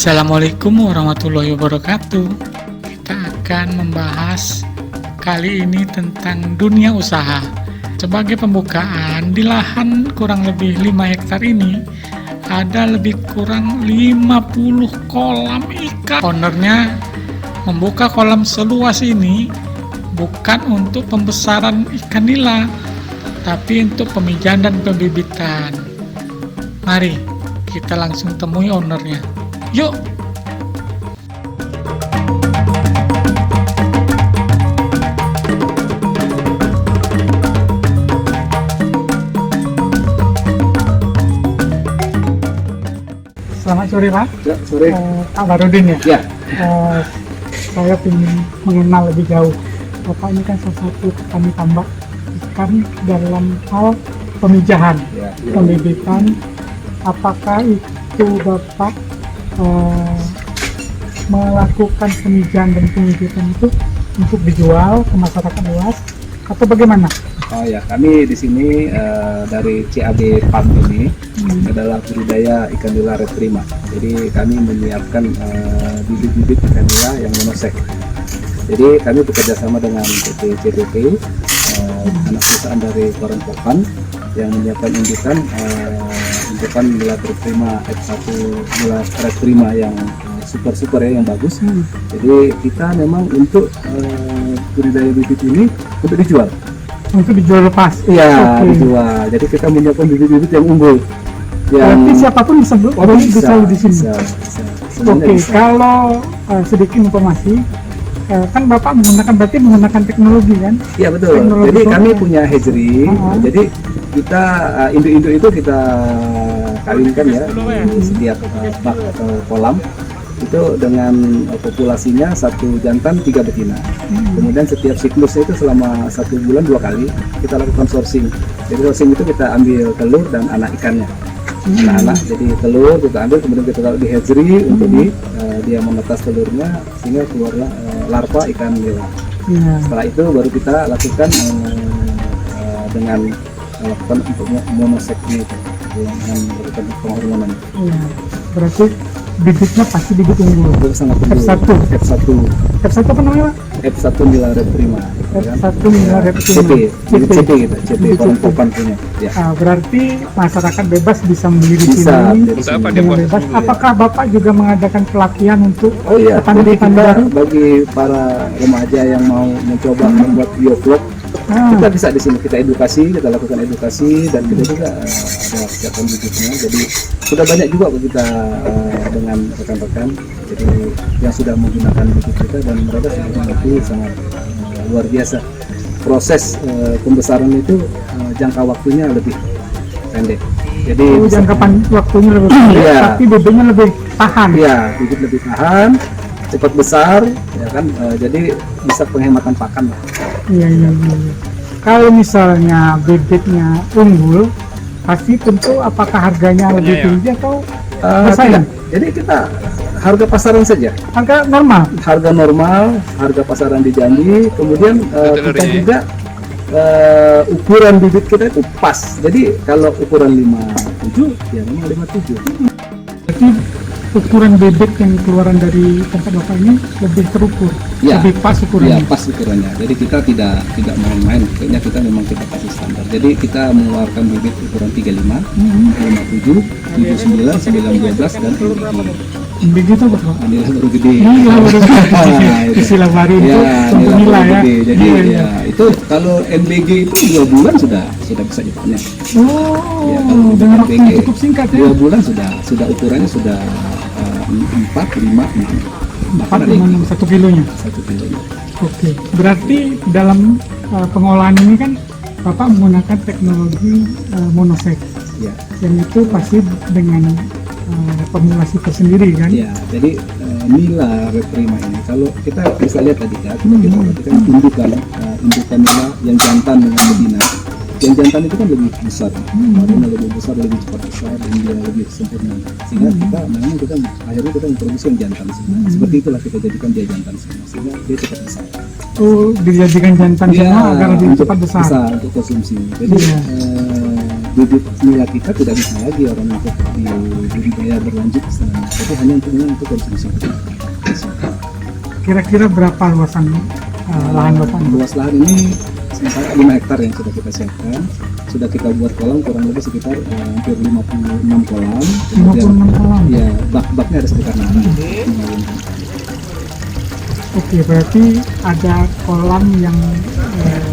Assalamualaikum warahmatullahi wabarakatuh. Kita akan membahas kali ini tentang dunia usaha. Sebagai pembukaan, di lahan kurang lebih 5 hektar ini ada lebih kurang 50 kolam ikan. Ownernya membuka kolam seluas ini bukan untuk pembesaran ikan nila, tapi untuk pemijahan dan pembibitan. Mari kita langsung temui ownernya. Yuk! Selamat sore, Pak. Ya, sore. Pak Barudin ya? Ya. Saya ingin mengenal lebih jauh. Bapak ini kan salah satu petani tambak ikan dalam hal pemijahan, pembibitan. Apakah itu Bapak melakukan pemijahan dan pembibitan itu untuk dijual ke masyarakat luas atau bagaimana? Oh ya, kami di sini dari CAB Farm ini adalah budidaya ikan nila red prima. Jadi kami menyiapkan bibit-bibit ikan nila yang monosek. Jadi kami bekerja sama dengan PT CPP, anak perusahaan dari Koran yang menyiapkan indukan nila red prima F1 nila red prima yang super ya, yang bagus. Jadi kita memang untuk budidaya bibit ini untuk dijual. Untuk dijual lepas? Iya, dijual. Jadi kita menyiapkan bibit-bibit yang unggul. Berarti siapapun bisa di sini? Bisa. Oke, kalau sedikit informasi, kan Bapak menggunakan teknologi kan? Iya betul. Teknologi jadi kami itu punya hatchery. Jadi kita induk-induk itu kita kawinkan ya di setiap bak atau kolam itu dengan populasinya 1 jantan 3 betina. Kemudian setiap siklusnya itu selama 1 bulan 2 kali kita lakukan sourcing. Jadi sourcing itu kita ambil telur dan anak ikannya. Anak-anak, jadi telur kita ambil, kemudian kita taruh di hatchery untuk dia menetas telurnya sehingga keluarlah larva ikan nila. Setelah itu baru kita lakukan dengan melakukan untuk monoseknya itu dengan melakukan penghormonan. Berarti bibitnya pasti bibit unggul. Sangat unggul. F1 apa namanya, Pak? F1 nila red prima. F1 nila red prima. CP gitu. CP Koran punya. Ya. Berarti masyarakat bebas bisa membeli di sini dengan bebas. Apakah Bapak juga mengadakan pelatihan untuk petani-petani baru? Bagi para remaja yang mau mencoba membuat biovlog, kita bisa di sini, kita lakukan edukasi, dan kita juga ada siapkan bibitnya. Jadi sudah banyak juga kita dengan rekan-rekan jadi yang sudah menggunakan bibit kita, dan mereka sudah mengerti sangat luar biasa. Proses pembesaran itu jangka waktunya lebih pendek. Jadi jangka waktunya lebih pendek, tapi bibitnya lebih tahan. Iya, bibit lebih tahan, cepat besar, ya kan. Jadi bisa penghematan pakan lah. Iya. Kalau misalnya bibitnya unggul, pasti tentu apakah harganya lebih tinggi atau bersaing? Jadi kita harga pasaran saja. Harga normal, harga pasaran di Jambi. Kemudian kita juga ukuran bibit kita itu pas. Jadi kalau ukuran 57, ya memang 57. Berarti ukuran bibit yang keluaran dari tempat Bapak ini lebih terukur, lebih pas ukurannya. Iya, pas ukurannya. Jadi kita tidak main-main. Kayaknya kita memang kita kasih standar. Jadi kita mengeluarkan bibit ukuran 35, 57, 79, 912 dan MBG itu apa? Nila baru gede. Istilah baru itu untuk nila ya. Jadi itu kalau MBG itu 2 bulan sudah bisa dipanen. Dengan waktu yang cukup singkat ya. 2 bulan sudah ukurannya sudah 4, 5, 1 kilonya. Oke, berarti dalam pengolahan ini kan Bapak menggunakan teknologi monosek. Yang itu pasti dengan formulasi tersendiri kan? Ya, jadi nila red prima ini kalau kita bisa lihat tadi kita perhatikan indukan nila yang jantan dengan betina. Yang jantan itu kan lebih besar, lebih besar, lebih cepat besar, dan dia lebih sempurna. Sehingga kita akhirnya memproduksi yang jantan semua. Seperti itulah kita jadikan dia jantan semua, sehingga dia cepat besar. Dijadikan jantan semua agar lebih cepat besar. Untuk konsumsi. Jadi bibit nila kita tidak bisa lagi orang untuk di budidaya berlanjut istilahnya, itu hanya untuk konsumsi. Kira-kira berapa luasan lahan Bapak? Luas lahan ini sekitar 5 hektar yang sudah kita siapkan. Sudah kita buat kolam kurang lebih sekitar hampir 56 kolam. 56 kolam? Ya, bak-baknya ada sekitar 6. Oke, berarti ada kolam yang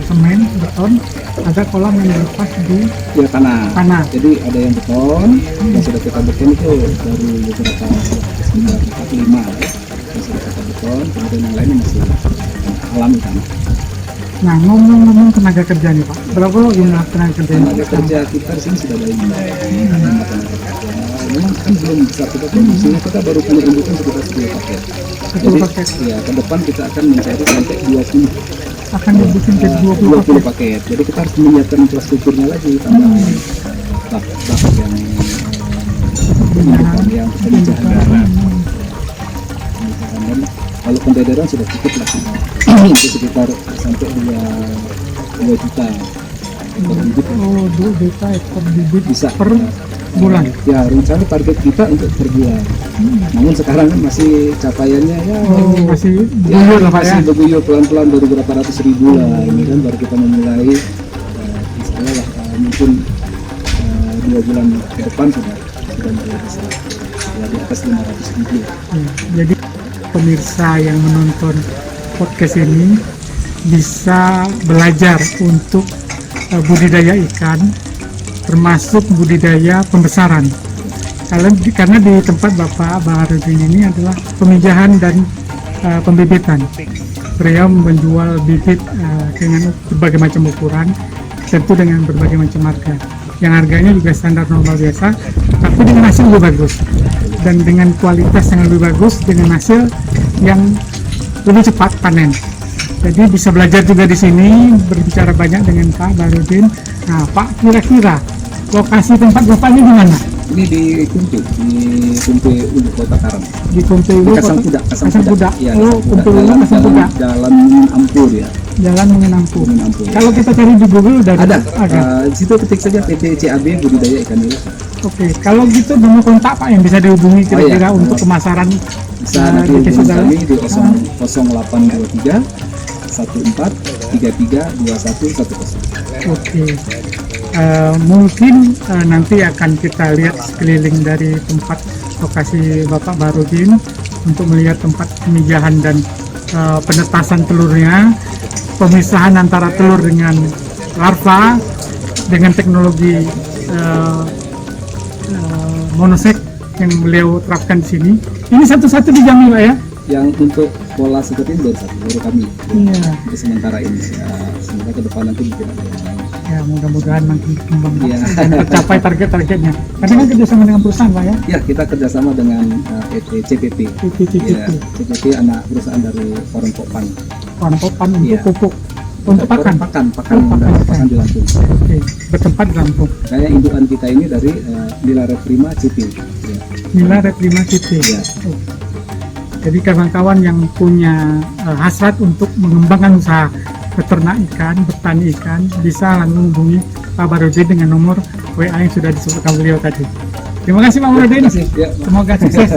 semen, beton, ada kolam yang dilepas di ya tanah. Jadi ada yang beton, yang sudah kita beton itu dari beberapa sekitar 45 ya. Yang sudah kita beton, kemudian yang lainnya masih alami tanah. Nah, ngomong-ngomong tenaga kerja nih Pak, berapa jumlah tenaga kerja? Tenaga kerja kita di sini sudah ada 5 tenaga kerja. Memang kan belum besar kita produksinya, kita baru punya indukan sekitar 10 paket. Jadi ya ke depan kita akan mencari sampai 20. Akan dibikin ke 20 paket. Jadi kita harus menyiapkan infrastrukturnya lagi, tambah bak yang penyimpanan garam. Dan kalau kontainer sudah cukup lah, itu sekitar sampai 2 juta ekor bibit. Oh, 2 juta ekor bibit bisa per bulan. Ya, rencana target kita untuk per bulan. Namun sekarang kan masih capaiannya ya masih buguyur lah Pak ya. Masih buguyur pelan-pelan, baru berapa ratus ribu lah. Ini kan baru kita memulai, misalnya lah mungkin 2 bulan ke depan sudah mulai bisa ya, di atas 500 ribu. Jadi pemirsa yang menonton podcast ini bisa belajar untuk budidaya ikan, termasuk budidaya pembesaran. Karena di tempat Bapak Baharudin ini adalah pemijahan dan pembibitan. Beliau menjual bibit dengan berbagai macam ukuran, tentu dengan berbagai macam harga. Yang harganya juga standar normal biasa, tapi dengan hasil lebih bagus dan dengan kualitas yang lebih bagus, dengan hasil yang lebih cepat panen. Jadi bisa belajar juga di sini, berbicara banyak dengan Pak Baharudin. Nah, Pak, kira-kira lokasi tempat Bapak ini di mana? Ini di Kumpe Ulu, Kota Karang. Di Kumpe Ulu, Kasang Kuda. Ya, Kumpe Ulu, Kasang Kuda. Jalan Ampur ya. Jalan Mengenampur. Kalau kita cari di Google udah ada. Di situ ketik saja PT CAB Budidaya Ikan Nila. Oke, kalau gitu nomor kontak Pak yang bisa dihubungi kira-kira untuk pemasaran bisa nanti hubungi kami di 0823 14 33 21 10. Oke. Mungkin nanti akan kita lihat sekeliling dari tempat lokasi Bapak Baharudin untuk melihat tempat pemijahan dan penetasan telurnya, pemisahan antara telur dengan larva dengan teknologi monosek yang beliau terapkan di sini. Ini satu-satu dijamin Pak ya? Yang untuk pola seperti ini baru kami. Iya. Untuk sementara ini ya, semoga ke depan nanti mungkin ada yang lain. Ya, mudah-mudahan makin berkembang ya. dan tercapai target-targetnya. Karena kan kerjasama dengan perusahaan Pak ya? Ya, kita kerjasama dengan PT CPP. Ya, CPP anak perusahaan dari Parangkopan. Parangkopan untuk pupuk. Untuk pakan di Lampung. Oke, bertempat di Lampung. Kayaknya indukan kita ini dari Nila Reprima CP. Ya. Nila Reprima CP. Ya. Oh. Jadi kawan-kawan yang punya hasrat untuk mengembangkan usaha peternak ikan, bertani ikan, bisa langsung hubungi Pak Baharudin dengan nomor WA yang sudah disebutkan beliau tadi. Terima kasih Pak Baharudin. Ya. Semoga sukses.